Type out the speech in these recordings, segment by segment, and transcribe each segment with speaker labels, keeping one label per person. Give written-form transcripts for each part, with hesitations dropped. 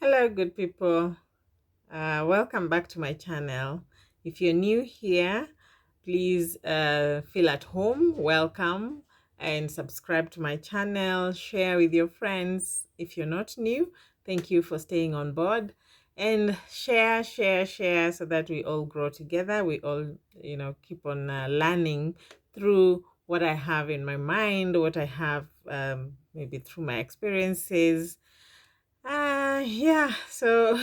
Speaker 1: Hello, good people. Welcome back to my channel. If you're new here, please feel at home, welcome, and subscribe to my channel. Share with your friends. If you're not new, thank you for staying on board. And share so that we all grow together. We all, keep on learning through what I have in my mind, what I have maybe through my experiences. So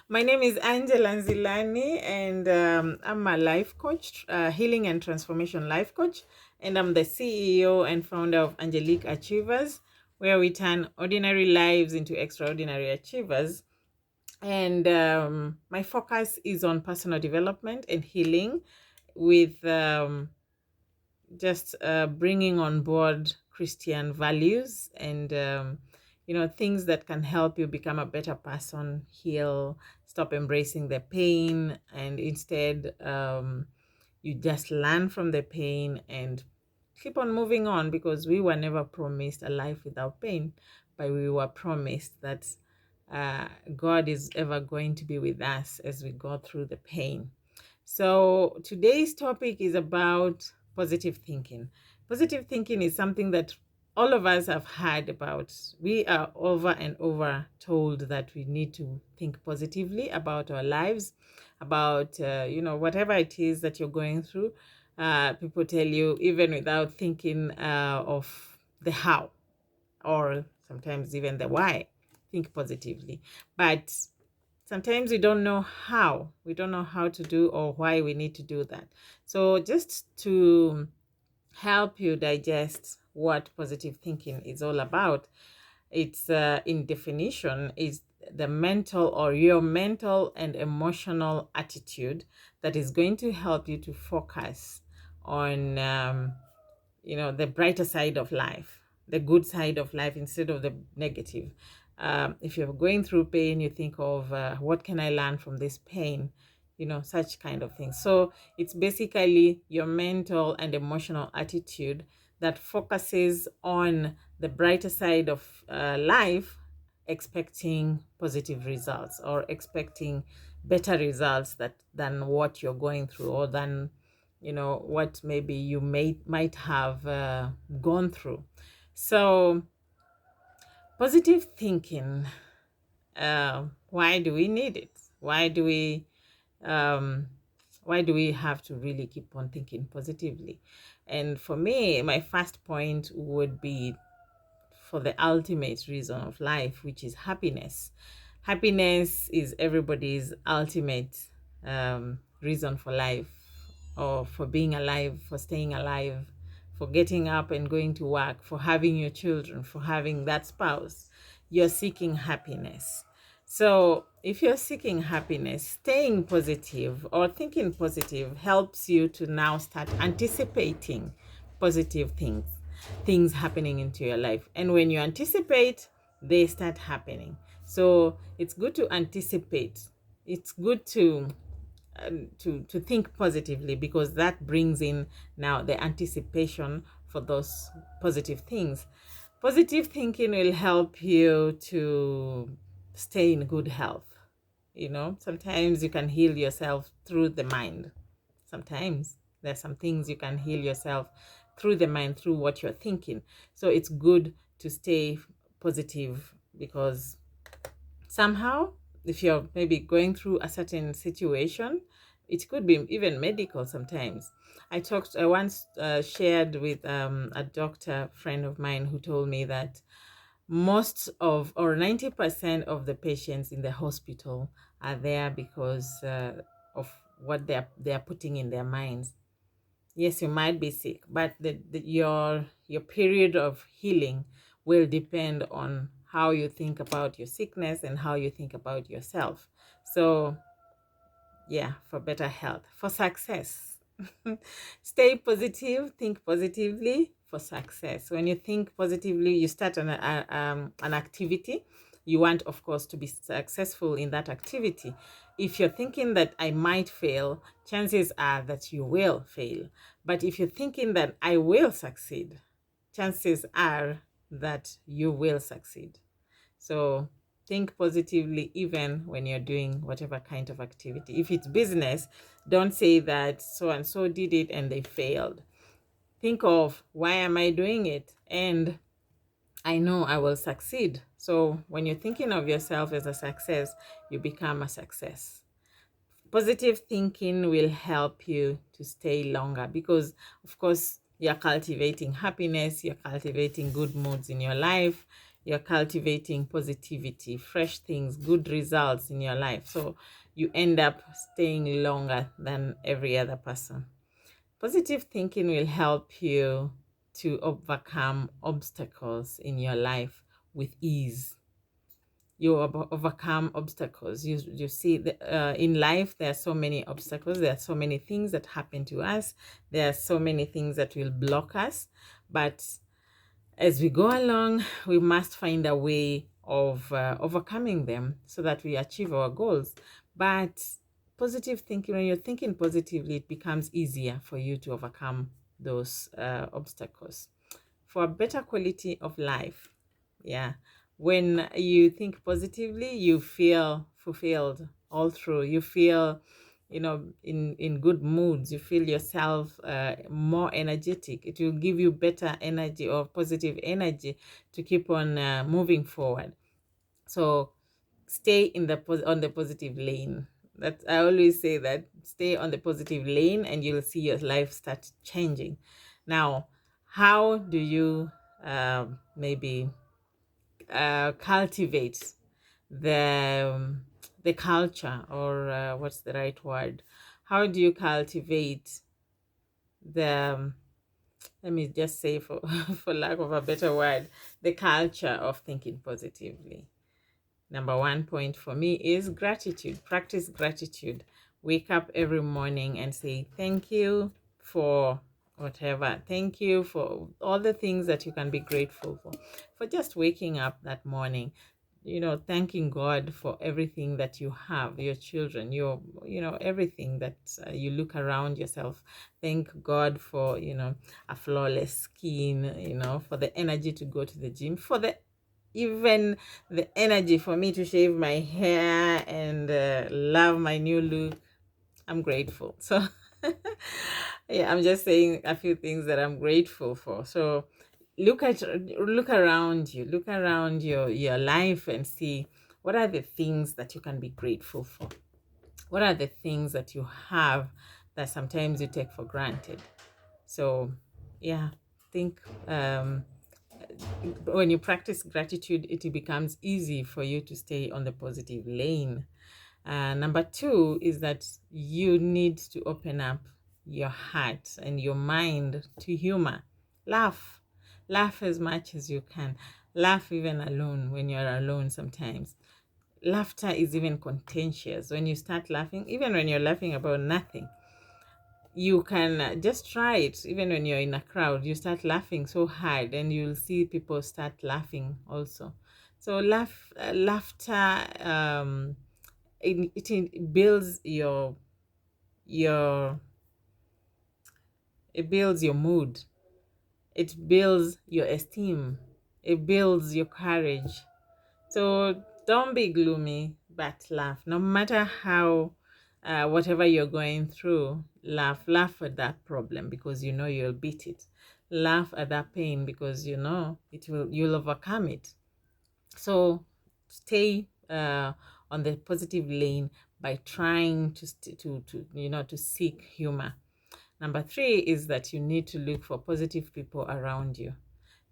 Speaker 1: my name is Angela Nzilani, and I'm a life coach, healing and transformation life coach, and I'm the CEO and founder of Angelique Achievers, where we turn ordinary lives into extraordinary achievers. And my focus is on personal development and healing with just bringing on board Christian values and things that can help you become a better person, heal, stop embracing the pain, and instead you just learn from the pain and keep on moving on, because we were never promised a life without pain, but we were promised that God is ever going to be with us as we go through the pain. So today's topic is about positive thinking. Positive thinking is something that all of us have heard about. We are over and over told that we need to think positively about our lives, about whatever it is that you're going through. People tell you even without thinking of the how, or sometimes even the why. Think positively, but sometimes we don't know how. We don't know how to do or why we need to do that. So just to help you digest what positive thinking is all about, it's in definition is the mental or your mental and emotional attitude that is going to help you to focus on the brighter side of life, the good side of life instead of the negative. If you're going through pain, you think of what can I learn from this pain, such kind of things. So it's basically your mental and emotional attitude that focuses on the brighter side of life, expecting positive results or expecting better results than what you're going through, or than what maybe you might have gone through. So positive thinking, why do we need it? Um why do we have to really keep on thinking positively? And for me, my first point would be for the ultimate reason of life, which is happiness. Happiness is everybody's ultimate reason for life, or for being alive, for staying alive, for getting up and going to work, for having your children, for having that spouse. You're seeking happiness. So if you're seeking happiness, staying positive or thinking positive helps you to now start anticipating positive things happening into your life. And when you anticipate, they start happening. So it's good to anticipate. It's good to think positively, because that brings in now the anticipation for those positive things. Positive thinking will help you to stay in good health. Sometimes you can heal yourself through the mind. Sometimes there's some things you can heal yourself through the mind, through what you're thinking. So it's good to stay positive, because somehow, if you're maybe going through a certain situation, it could be even medical sometimes. I once shared with a doctor friend of mine who told me that most of, or 90% of the patients in the hospital are there because of what they're putting in their minds. Yes, you might be sick, but your period of healing will depend on how you think about your sickness and how you think about yourself. So yeah, for better health, for success. Stay positive, think positively for success. When you think positively, you start an activity. You want, of course, to be successful in that activity. If you're thinking that I might fail, chances are that you will fail. But if you're thinking that I will succeed, chances are that you will succeed. So Think positively even when you're doing whatever kind of activity. If it's business, don't say that so and so did it and they failed. Think of, why am I doing it? And I know I will succeed. So when you're thinking of yourself as a success, you become a success. Positive thinking will help you to stay longer because, of course, you're cultivating happiness, you're cultivating good moods in your life, you're cultivating positivity, fresh things, good results in your life. So you end up staying longer than every other person. Positive thinking will help you to overcome obstacles in your life with ease. You overcome obstacles. You see, in life, there are so many obstacles. There are so many things that happen to us. There are so many things that will block us. But as we go along, we must find a way of overcoming them so that we achieve our goals. But positive thinking, when you're thinking positively, it becomes easier for you to overcome those obstacles for a better quality of life. Yeah. When you think positively, you feel fulfilled all through. You feel, in good moods. You feel yourself more energetic. It will give you better energy or positive energy to keep on moving forward. So stay on the positive lane. That I always say, that stay on the positive lane and you'll see your life start changing. Now, how do you maybe cultivate the culture, or what's the right word? How do you cultivate the let me just say, for for lack of a better word, the culture of thinking positively? Number one point for me is gratitude. Practice gratitude. Wake up every morning and say thank you for whatever. Thank you for all the things that you can be grateful for just waking up that morning. Thanking God for everything that you have, your children, everything that you look around yourself. Thank God for, a flawless skin, for the energy to go to the gym, for even the energy for me to shave my hair and love my new look. I'm grateful. So, yeah, I'm just saying a few things that I'm grateful for. So, look around you, look around your life and see what are the things that you can be grateful for. What are the things that you have that sometimes you take for granted? So, yeah, think when you practice gratitude, it becomes easy for you to stay on the positive lane. Number two is that you need to open up your heart and your mind to humor. Laugh. Laugh as much as you can. Laugh even alone, when you're alone sometimes. Laughter is even contagious. When you start laughing, even when you're laughing about nothing, you can just try it. Even when you're in a crowd, you start laughing so hard and you'll see people start laughing also. So laughter, it builds your it builds your mood, it builds your esteem, it builds your courage. So don't be gloomy, but laugh. No matter how, whatever you're going through, laugh at that problem because you know you'll beat it. Laugh at that pain because you know you'll overcome it. So stay on the positive lane by trying to seek humor. Number three is that you need to look for positive people around you.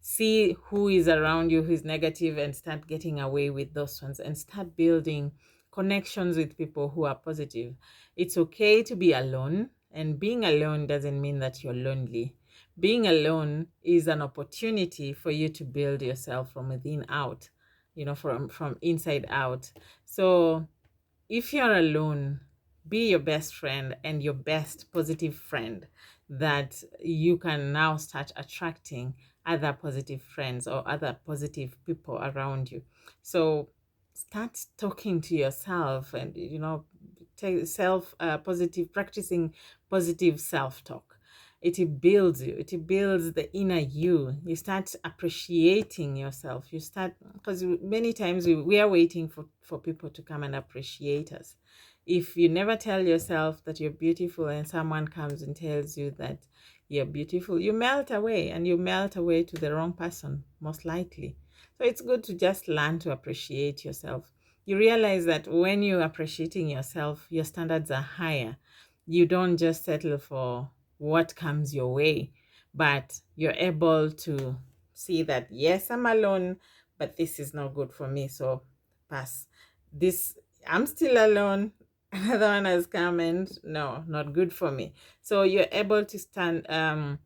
Speaker 1: See who is around you, who is negative, and start getting away with those ones and start building connections with people who are positive. It's okay to be alone, and being alone doesn't mean that you're lonely. Being alone is an opportunity for you to build yourself from within out, from inside out. So if you're alone, be your best friend and your best positive friend, that you can now start attracting other positive friends or other positive people around you. So start talking to yourself and, take self positive, practicing positive self talk. it builds you, it builds the inner you. You start appreciating yourself. You start, because many times we are waiting for people to come and appreciate us. If you never tell yourself that you're beautiful and someone comes and tells you that you're beautiful, you melt away, and you melt away to the wrong person, most likely. So it's good to just learn to appreciate yourself. You realize that when you're appreciating yourself, your standards are higher. You don't just settle for what comes your way, but you're able to see that, yes, I'm alone, but this is not good for me, so pass. This, I'm still alone. Another one has come, and no, not good for me. So you're able to stand to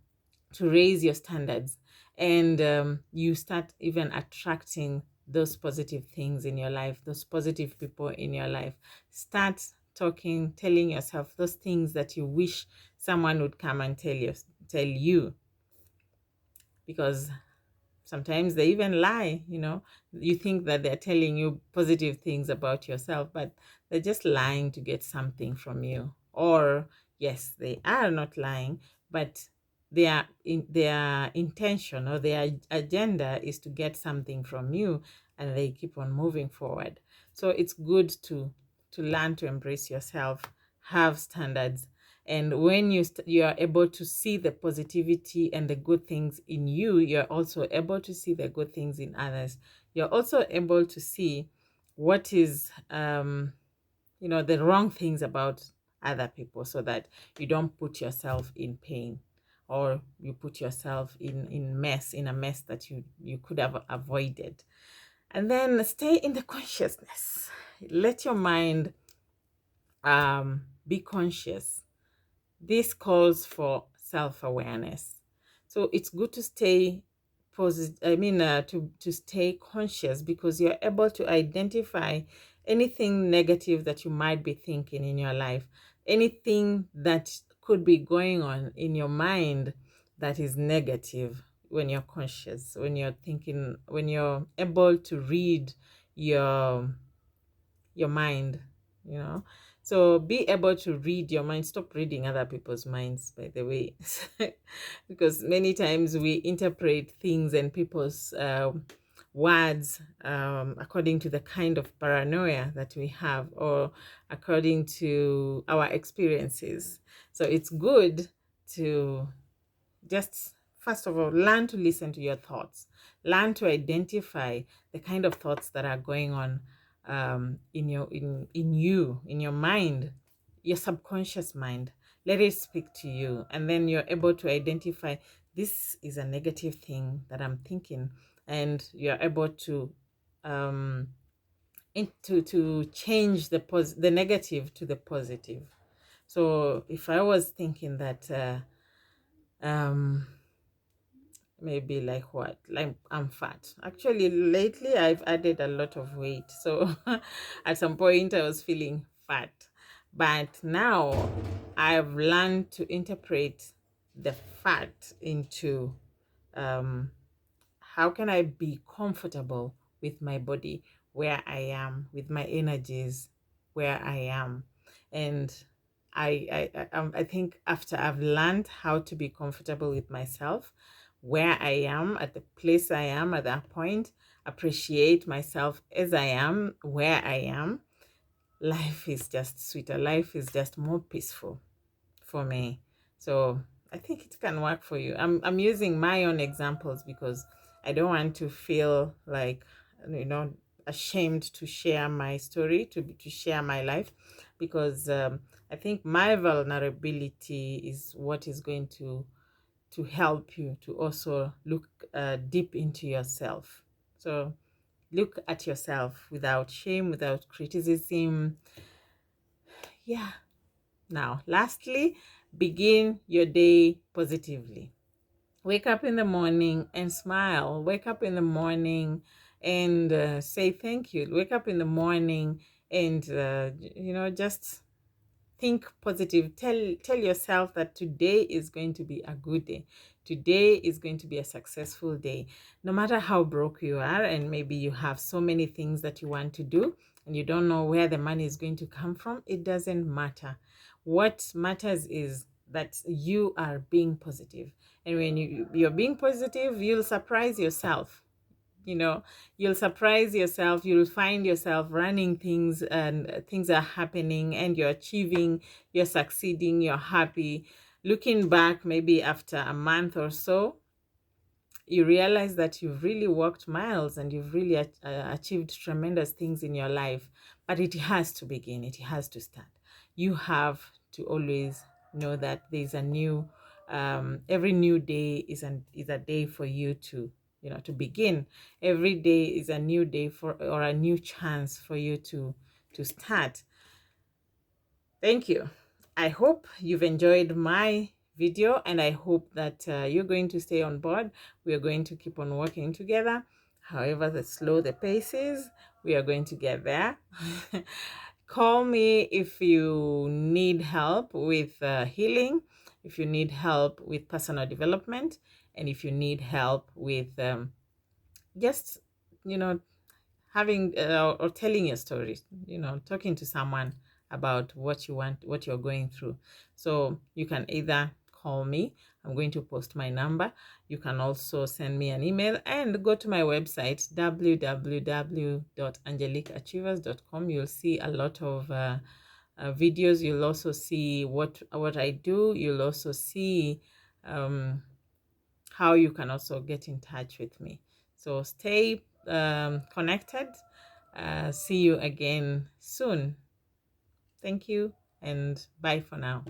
Speaker 1: raise your standards, and you start even attracting those positive things in your life, those positive people in your life. Start telling yourself those things that you wish someone would come and tell you, because sometimes they even lie. You think that they're telling you positive things about yourself, but they're just lying to get something from you. Or yes, they are not lying, but their intention or their agenda is to get something from you, and they keep on moving forward. So it's good to learn to embrace yourself, have standards, and when you are able to see the positivity and the good things in you, you're also able to see the good things in others. You're also able to see what is the wrong things about other people, so that you don't put yourself in pain, or you put yourself in a mess that you could have avoided. And then stay in the consciousness. Let your mind be conscious. This calls for self-awareness. So it's good to stay to stay conscious, because you're able to identify anything negative that you might be thinking in your life, anything that could be going on in your mind that is negative. When you're conscious, when you're thinking, when you're able to read your mind, you know. So be able to read your mind. Stop reading other people's minds, by the way, because many times we interpret things and people's words according to the kind of paranoia that we have, or according to our experiences. So it's good to just, first of all, learn to listen to your thoughts. Learn to identify the kind of thoughts that are going on in your mind, your subconscious mind. Let it speak to you, and then you're able to identify, this is a negative thing that I'm thinking, and you're able to to change the negative to the positive. So if I was thinking that maybe like what, like I'm fat, actually lately I've added a lot of weight, so at some point I was feeling fat, but now I've learned to interpret the fat into how can I be comfortable with my body where I am, with my energies where I am. And I think after I've learned how to be comfortable with myself, where I am, at the place I am at that point, appreciate myself as I am, where I am, life is just sweeter. Life is just more peaceful for me. So I think it can work for you. I'm using my own examples because I don't want to feel like, ashamed to share my story, to share my life, because I think my vulnerability is what is going to help you to also look deep into yourself. So look at yourself without shame, without criticism. Yeah. Now, lastly, begin your day positively. Wake up in the morning and smile. Wake up in the morning and say thank you. Wake up in the morning and, just think positive. Tell yourself that today is going to be a good day. Today is going to be a successful day. No matter how broke you are, and maybe you have so many things that you want to do and you don't know where the money is going to come from, it doesn't matter. What matters is that you are being positive. And when you're being positive, you'll surprise yourself. You'll surprise yourself. You'll find yourself running things, and things are happening, and you're achieving, you're succeeding, you're happy. Looking back, maybe after a month or so, you realize that you've really walked miles and you've really achieved tremendous things in your life. But it has to begin, it has to start. You have to always know that there's a new, every new day is a day for you to, to begin. Every day is a new day or a new chance for you to start. Thank you. I hope you've enjoyed my video, and I hope that you're going to stay on board. We are going to keep on working together. However slow the pace is, we are going to get there. Call me if you need help with healing, if you need help with personal development, and if you need help with just, having or telling your story, talking to someone about what you want, what you're going through. So you can either call me. I'm going to post my number. You can also send me an email and go to my website, www.angeliqueachievers.com. You'll see a lot of videos. You'll also see what I do. You'll also see how you can also get in touch with me. So stay connected. See you again soon. Thank you, and bye for now.